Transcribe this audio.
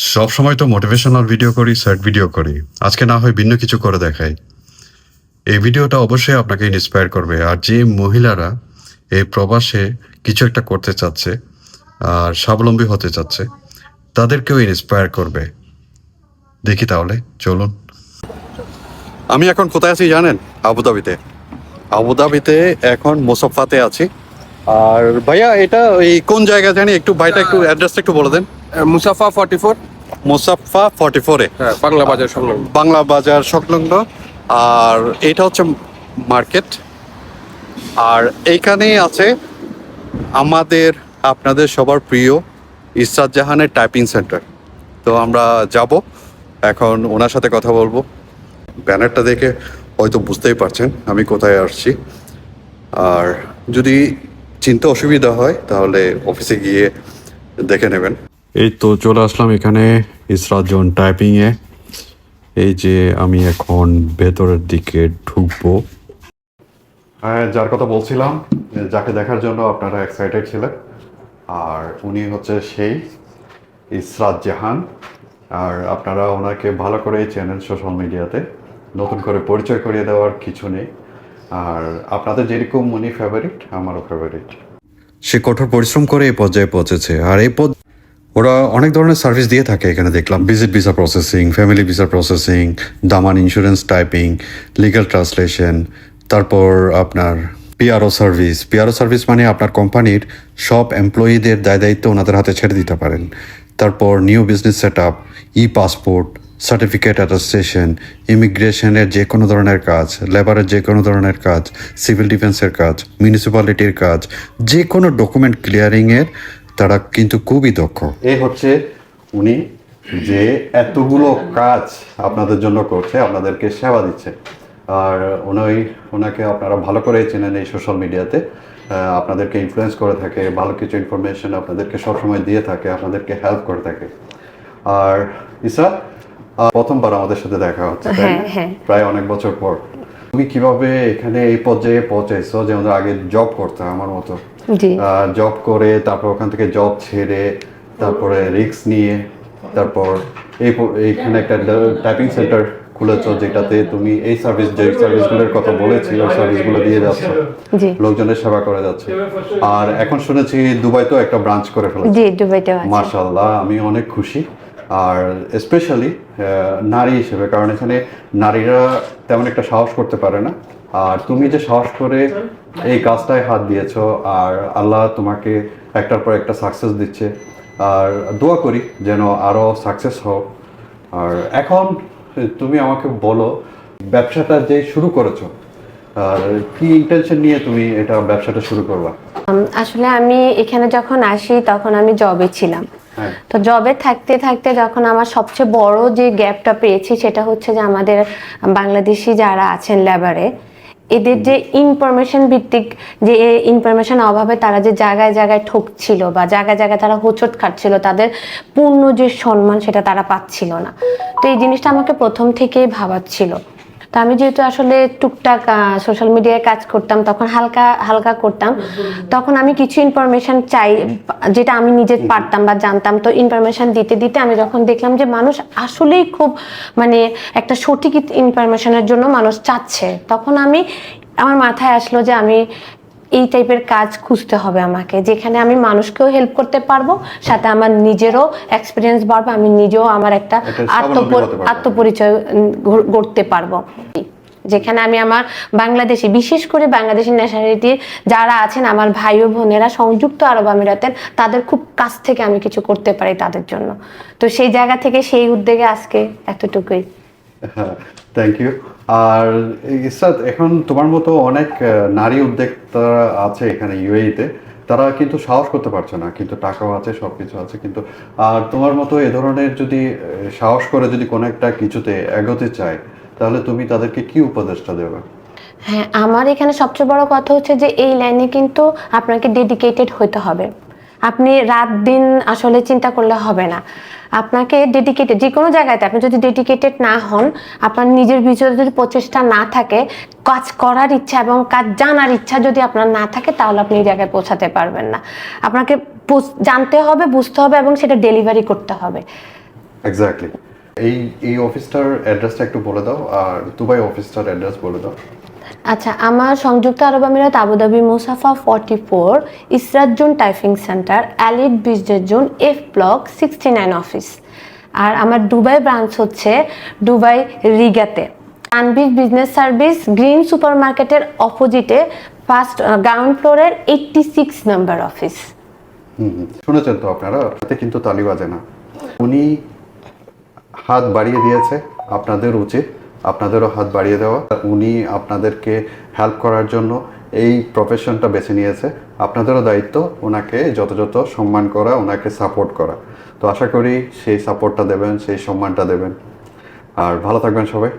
সব সময় তো মোটিভেশনাল ভিডিও করি, স্যাড ভিডিও করি। আজকে না হয় ভিন্ন কিছু করে দেখাই। এই ভিডিওটা অবশ্যই আপনাকে ইন্সপায়ার করবে। আর যে মহিলারা এই প্রবাসে কিছু একটা করতে চাচ্ছে আর স্বাবলম্বী হতে চাচ্ছে, তাদেরকেও ইন্সপায়ার করবে। দেখি তাহলে, চলুন। আমি এখন কোথায় আছি জানেন? আবুধাবিতে। আবুধাবিতে এখন মোসাফফাতে আছি। আর ভাইয়া, এটা এই কোন জায়গা জানি? একটু ভাইটা একটু অ্যাড্রেসটা একটু বলে দেন। মুসাফা 44। মোসাফফা 44-এ, হ্যাঁ, বাংলা বাজার সংলগ্ন। বাংলা বাজার সংলগ্ন। আর এটা হচ্ছে মার্কেট। আর এইখানেই আছে আমাদের আপনাদের সবার প্রিয় ইসরাত জাহানের টাইপিং সেন্টার। তো আমরা যাব, এখন ওনার সাথে কথা বলবো। ব্যানারটা দেখে হয়তো বুঝতেই পারছেন আমি কোথায় আসছি। আর যদি চিনতে অসুবিধা হয় তাহলে অফিসে গিয়ে দেখে নেবেন। এই তো চলে আসলাম এখানে ইসরাত জোন টাইপিংয়ে। এই যে আমি এখন ভেতরের দিকে ঢুকবো। হ্যাঁ, যার কথা বলছিলাম, যাকে দেখার জন্য আপনারা এক্সাইটেড ছিলেন, আর উনি হচ্ছে সেই ইসরাত জাহান। আর আপনারা ওনাকে ভালো করেই চেনেন সোশ্যাল মিডিয়াতে, নতুন করে পরিচয় করিয়ে দেওয়ার কিছু নেই। আর আপনাদের যেরকম উনি ফেভারিট, আমারও ফেভারিট। সে কঠোর পরিশ্রম করে এই পর্যায়ে পৌঁছেছে। আর এই ওরা অনেক ধরনের সার্ভিস দিয়ে থাকে এখানে। দেখলাম visit visa processing, family visa processing, দামান ইন্স্যুরেন্স টাইপিং, লিগ্যাল ট্রান্সলেশন, তারপর আপনার পিআরও সার্ভিস। পিআরও সার্ভিস মানে আপনার কোম্পানির সব এমপ্লয়িদের দায় দায়িত্ব ওনাদের হাতে ছেড়ে দিতে পারেন। তারপর নিউ বিজনেস সেট আপ, ই পাসপোর্ট, সার্টিফিকেট অ্যাটাস্টেশন, ইমিগ্রেশনের যে কোনো ধরনের কাজ, লেবারের যে কোনো ধরনের কাজ, সিভিল ডিফেন্সের কাজ, মিউনিসিপ্যালিটির কাজ, যে কোনো ডকুমেন্ট ক্লিয়ারিংয়ের তারা কিন্তু খুবই দক্ষ। এই হচ্ছে উনি, যে এতগুলো কাজ আপনাদের জন্য করছে, আপনাদেরকে সেবা দিচ্ছে। আর ওনাকে আপনারা ভালো করে চেনেন এই সোশ্যাল মিডিয়াতে। আপনাদেরকে ইনফ্লুয়েন্স করে থাকে, ভালো কিছু ইনফরমেশন আপনাদেরকে সবসময় দিয়ে থাকে, আপনাদেরকে হেল্প করে থাকে। আর ইসরাত, প্রথমবার আমাদের সাথে দেখা হচ্ছে, তাই না? প্রায় অনেক বছর পর। তুমি কিভাবে এখানে এই পর্যায়ে পৌঁছাইছো? যেমন আগে জব করতে আমার মতো, জব করে তারপর ওখান থেকে জব ছেড়ে তারপরে রিস্ক নিয়ে তারপর এইখানে একটা টাইপিং সেন্টার খুলেছো, যেটাতে তুমি এই সার্ভিসগুলোর কথা বলেছি, ওই সার্ভিসগুলো দিয়ে যাচ্ছ, লোকজনের সেবা করে যাচ্ছে। আর এখন শুনেছি দুবাইতেও একটা ব্রাঞ্চ করে ফেলেছো। জি, দুবাইতেও আছে। মাশাআল্লাহ, আমি অনেক খুশি। আর স্পেশালি নারী হিসেবে, কারণ এখানে নারীরা তেমন একটা সাহস করতে পারে না। আর তুমি যে সাহস করে এই কাজটায় হাত দিয়েছো, আর আল্লাহ তোমাকে একটার পর একটা সাকসেস দিচ্ছে। আর দোয়া করি যেন আরও সাকসেস হও। আর এখন তুমি আমাকে বলো, ব্যবসাটা যে শুরু করেছো, আর কি ইন্টেনশন নিয়ে তুমি এটা ব্যবসাটা শুরু করবা? আসলে আমি এখানে যখন আসি তখন আমি জবে ছিলাম। তো জবে থাকতে থাকতে যখন আমার সবচেয়ে বড় যে গ্যাপটা পেয়েছি, সেটা হচ্ছে যে আমাদের বাংলাদেশি যারা আছেন লেবারে, এদের যে ইনফরমেশন ভিত্তিক যে ইনফরমেশন অভাবে তারা যে জায়গায় জায়গায় ঠকছিল বা জায়গায় জায়গায় তারা হোঁচট খাচ্ছিল, তাদের পূর্ণ যে সম্মান সেটা তারা পাচ্ছিল না। তো এই জিনিসটা আমাকে প্রথম থেকেই ভাবাচ্ছিল। তো আমি যেহেতু আসলে টুকটাক সোশ্যাল মিডিয়ায় কাজ করতাম, তখন হালকা হালকা করতাম, তখন আমি কিছু ইনফরমেশন চাই যেটা আমি নিজে পারতাম বা জানতাম। তো ইনফরমেশন দিতে দিতে আমি যখন দেখলাম যে মানুষ আসলেই খুব মানে একটা সঠিক ইনফরমেশনের জন্য মানুষ চাচ্ছে, তখন আমার মাথায় আসলো যে আমি এই টাইপের কাজ খুঁজতে হবে আমাকে, যেখানে আমি মানুষকেও হেল্প করতে পারবো, সাথে আমার নিজেরও এক্সপিরিয়েন্স বাড়বে, আমি নিজেও আমার একটা আত্মপরিচয় গড়তে পারবো, যেখানে আমি আমার বাংলাদেশি, বিশেষ করে বাংলাদেশি ন্যাশনালিটির যারা আছেন আমার ভাই ও বোনেরা সংযুক্ত আরব আমিরাতের, তাদের খুব কাছ থেকে আমি কিছু করতে পারি তাদের জন্য। তো সেই জায়গা থেকে সেই উদ্যোগে আজকে এতটুকুই। হ্যাঁ, থ্যাংক ইউ। আর ইসরাত, এখন তোমার মতো অনেক নারী উদ্যোক্তা আছে এখানে ইউএইতে, তারা কিন্তু সাহস করতে পারছে না, কিন্তু টাকাও আছে, সব কিছু আছে, কিন্তু আর তোমার মতো এ ধরনের যদি সাহস করে যদি কোনো একটা কিছুতে এগোতে চায়, তাহলে তুমি তাদেরকে কি উপদেশটা দেবে? হ্যাঁ, আমার এখানে সবচেয়ে বড় কথা হচ্ছে যে এই লাইনে কিন্তু আপনাকে ডেডিকেটেড হতে হবে। আপনি রাত দিন আসলে চিন্তা করলে হবে না, আপনাকে ডেডিকেটেড যে কোনো জায়গাতে আপনি যদি ডেডিকেটেড না হন, আপনার নিজের ভিতরে যদি প্রচেষ্টা না থাকে, কাজ করার ইচ্ছা এবং কাজ জানার ইচ্ছা যদি আপনার না থাকে, তাহলে আপনি এই জায়গায় পৌঁছাতে পারবেন না। আপনাকে জানতে হবে, বুঝতে হবে এবং সেটা ডেলিভারি করতে হবে। এক্স্যাক্টলি। এই অফিসটার অ্যাড্রেসটা একটু বলে দাও, আর দুবাই অফিসটার অ্যাড্রেস বলে দাও। আচ্ছা, আমার সংযুক্ত আরব আমিরাত Abu Dhabi Mussafah 44 Israt zone typing centre, elite business zone, F block 69 office. আর আমার দুবাই ব্রাঞ্চ হচ্ছে দুবাই রিগাতে, Tanvir business service green super মার্কেটের অপোজিটে ফার্স্ট গ্রাউন্ড ফ্লোরের 86 নাম্বার অফিস। শুনেছেন তো আপনারা, তাতে কিন্তু তালি বাজে না। উনি হাত বাড়িয়ে দিয়েছে, আপনাদের উচিত আপনাদেরও হাত বাড়িয়ে দেওয়া। উনি আপনাদেরকে হেল্প করার জন্য এই প্রফেশনটা বেছে নিয়েছে। আপনাদেরও দায়িত্ব ওনাকে যথাযথ সম্মান করা, ওনাকে সাপোর্ট করা। তো আশা করি সেই সাপোর্টটা দেবেন, সেই সম্মানটা দেবেন। আর ভালো থাকবেন সবাই।